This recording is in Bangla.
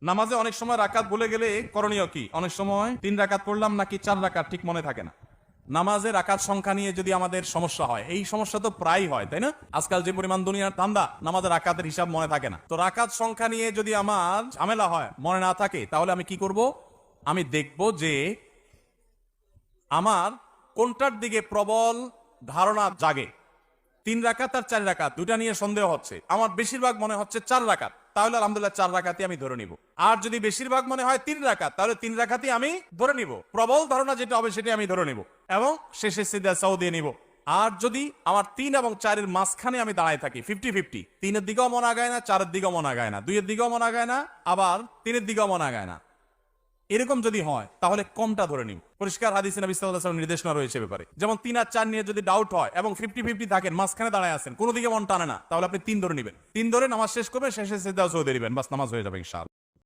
নামাজে অনেক সময় রাকাত ভুলে গেলে করণীয় কি? অনেক সময় 3 রাকাত পড়লাম নাকি 4 রাকাত ঠিক মনে থাকে না। নামাজে রাকাত সংখ্যা নিয়ে যদি আমাদের সমস্যা হয়, এই সমস্যা তো প্রায় হয়, তাই না? আজকাল যে পরিমাণ দুনিয়ার ধান্দা, নামাজের রাকাতের হিসাব মনে থাকে না। তো রাকাত সংখ্যা নিয়ে যদি আমার ঝামেলা হয়, মনে না থাকে, তাহলে আমি কি করব? আমি দেখব যে আমার কোনটার দিকে প্রবল ধারণা জাগে। 3 রাকাত আর 4 রাকাত দুটা নিয়ে সন্দেহ হচ্ছে, আমার বেশিরভাগ মনে হচ্ছে 4 রাকাত, তাহলে আলহামদুলিল্লাহ 4 রাকাতই আমি ধরে নিব। আর যদি বেশিরভাগ মনে হয় 3 রাকাত, তাহলে 3 রাকাতই আমি ধরে নিব। প্রবল ধারণা যেটা হবে সেটা আমি ধরে নিব এবং শেষে সিজদা সাও দিয়ে নিব। আর যদি আমার 3 এবং 4 এর মাঝখানে আমি দাঁড়ায় থাকি, 50-50, 3 এর দিকেও মনে আগায় না, 4 এর দিকেও মনে আগায় না, 2 এর দিকেও মনে আগায় না, আবার 3 এর দিকেও মনে আগায় না, এরকম যদি হয় তাহলে কমটা ধরে নিব। পরিষ্কার হাদিসে নবী সাল্লাল্লাহু আলাইহি ওয়াসাল্লাম নির্দেশনা রয়েছে ব্যাপারে। যেমন 3 আর 4 নিয়ে যদি ডাউট হয় এবং 50-50 থাকেন, মাঝখানে দাঁড়ায় আছেন, কোনো দিকে মন টানে না, তাহলে আপনি 3 ধরে নেবেন। 3 ধরে নামাজ শেষ করবেন, শেষে সিজদা সাও দিয়ে দিবেন, বাস নামাজ হয়ে যাবে ইনশাআল্লাহ।